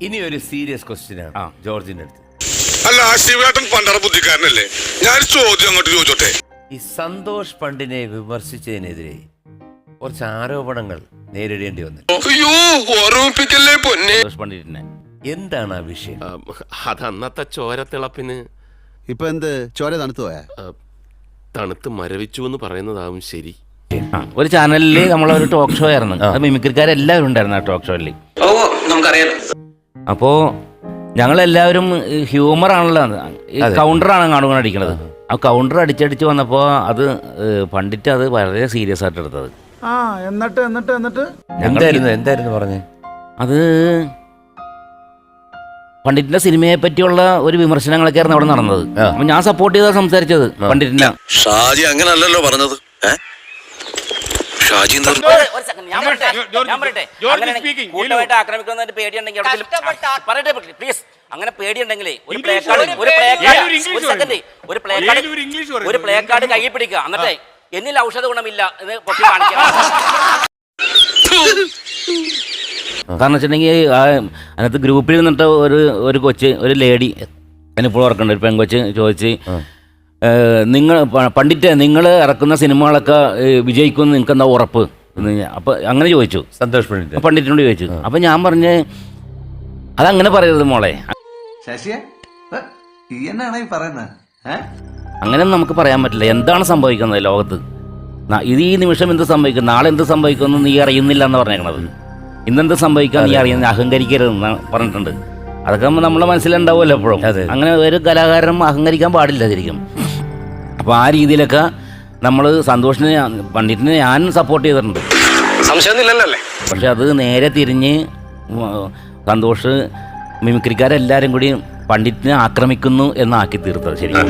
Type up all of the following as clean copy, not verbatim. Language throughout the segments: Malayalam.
ഇനി ഒരു സീരിയസ് ക്വസ്റ്റ്യൻ ആണ് ജോർജിന്റെ അടുത്ത്. അല്ല, ശിവേട്ടൻ പണ്ടറ ബുദ്ധിക്കാരനല്ലേ? ഞാൻ ചോദ്യം അങ്ങോട്ട് ചോദിച്ചോട്ടെ. ഈ സന്തോഷ് പണ്ടിനെ വിമർശിച്ചതിനെതിരെ കുറച്ച് ആരോപണങ്ങൾ നേരിടേണ്ടി വന്നു. അയ്യോ, ഓർമ്മിപ്പിക്കല്ലേ പൊന്നെ. സന്തോഷ് പണ്ഡിറ്റിനെ എന്താണ് ആ വിഷയം? അത് അന്നത്തെ ചോരത്തിളപ്പിന് ഇപ്പൊ എന്ത് ചോര തണുത്തു പോയാ? തണുത്ത് മരവിച്ചു എന്ന് പറയുന്നതാവും ശരി. ഒരു ചാനലിൽ നമ്മളൊരു ടോക്ക് ഷോ ആയിരുന്നു. അത് മിമിക്രിക്കാരെല്ലാവരും ഉണ്ടായിരുന്നു ആ ടോക്ക് ഷോയിൽ. അപ്പോ ഞങ്ങളെല്ലാവരും ഹ്യൂമർ ആണല്ലോ, കൗണ്ടറാണ് കാണുവാൻ അടിക്കണത്. ആ കൗണ്ടർ അടിച്ചടിച്ച് വന്നപ്പോ അത് പണ്ഡിറ്റ് അത് വളരെ സീരിയസ് ആയിട്ട് എടുത്തത്. എന്തായിരുന്നു പറഞ്ഞേ? അത് പണ്ഡിറ്റിന്റെ സിനിമയെ പറ്റിയുള്ള ഒരു വിമർശനങ്ങളൊക്കെയായിരുന്നു അവിടെ നടന്നത്. അപ്പൊ ഞാൻ സപ്പോർട്ട് ചെയ്താ സംസാരിച്ചത് പണ്ഡിറ്റിന്റെ. ഷാജി അങ്ങനല്ലല്ലോ പറഞ്ഞത്. ഷാജി അങ്ങനെ പേടിയുണ്ടെങ്കിലേ ഒരു പ്ലേ കാർഡ് കയ്യിൽ പിടിക്കുക, എന്നിട്ട് എന്നിൽ ഔഷധ ഗുണമില്ല എന്ന് പൊട്ടി കാണിക്കുക. കാരണം വെച്ചിട്ടുണ്ടെങ്കിൽ അതിനകത്ത് ഗ്രൂപ്പിൽ നിന്നിട്ട് ഒരു കൊച്ച്, ഒരു ലേഡി, ഞാനിപ്പോൾ ഓർക്കണ്ട, ഒരു പെൺകൊച്ച് ചോദിച്ച്, നിങ്ങൾ പണ്ഡിറ്റ് നിങ്ങൾ ഇറക്കുന്ന സിനിമകളൊക്കെ വിജയിക്കുമെന്ന് നിങ്ങൾക്ക് എന്താ ഉറപ്പ്? അപ്പോൾ അങ്ങനെ ചോദിച്ചു സന്തോഷ് പണ്ഡിറ്റിനോട് ചോദിച്ചു. അപ്പം ഞാൻ പറഞ്ഞ് അതങ്ങനെ പറയരുത് മോളെ, അങ്ങനെയൊന്നും നമുക്ക് പറയാൻ പറ്റില്ല. എന്താണ് സംഭവിക്കുന്നത് ലോകത്ത്, ഇത് ഈ നിമിഷം എന്ത് സംഭവിക്കും, നാളെ എന്ത് സംഭവിക്കുമെന്ന് നീ അറിയുന്നില്ല എന്ന് പറഞ്ഞേക്കണത്. ഇന്നെന്ത് സംഭവിക്കാൻ നീ അറിയുന്ന, അഹങ്കരിക്കരുതെന്ന് പറഞ്ഞിട്ടുണ്ട്. അതൊക്കെ നമ്മളെ മനസ്സിലുണ്ടാവുമല്ലോ എപ്പോഴും. അങ്ങനെ ഒരു കലാകാരനും അഹങ്കരിക്കാൻ പാടില്ല ശരിക്കും. അപ്പോൾ ആ രീതിയിലൊക്കെ നമ്മൾ സന്തോഷിനെ, പണ്ഡിറ്റിനെ ഞാൻ സപ്പോർട്ട് ചെയ്തിട്ടുണ്ട്. പക്ഷെ അത് നേരെ തിരിഞ്ഞ് സന്തോഷ് മിമിക്രിക്കാരെല്ലാവരും കൂടി പണ്ഡിറ്റിനെ ആക്രമിക്കുന്നു എന്നാക്കി തീർത്തത് ശരിക്കും.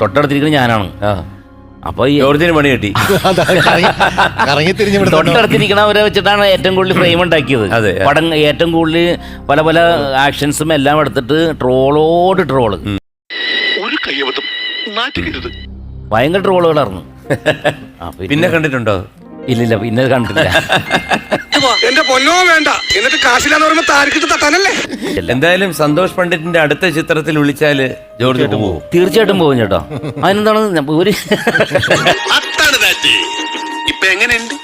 തൊട്ടടുത്തിരിക്കുന്നത് ഞാനാണ്. അപ്പൊ ഈ ജോർജിന് പണി കിട്ടി. തൊട്ടടുത്തിരിക്കണവരെ വെച്ചിട്ടാണ് ഏറ്റവും കൂടുതൽ ഫ്രെയിം ഉണ്ടാക്കിയത്. പടം ഏറ്റവും കൂടുതൽ പല പല ആക്ഷൻസും എല്ലാം എടുത്തിട്ട് ട്രോളോട് ട്രോള്, ഭയങ്കര ട്രോളുകളായിരുന്നു. പിന്നെ കണ്ടിട്ടുണ്ടോ? ഇല്ലില്ല, പിന്നെ കണ്ടിട്ടില്ല. എന്റെ പൊന്നോ വേണ്ട, എന്നിട്ട് കാശിലാന്ന് പറയുമ്പോ താരക്കിട്ട് തട്ടാനല്ലേ. എന്തായാലും സന്തോഷ് പണ്ഡിറ്റിന്റെ അടുത്ത ചിത്രത്തിൽ വിളിച്ചാല് ജോർജ് പോകും. തീർച്ചയായിട്ടും പോകും ചേട്ടാ. അതിനെന്താണ് ഒരു ഇപ്പൊ എങ്ങനെയുണ്ട്?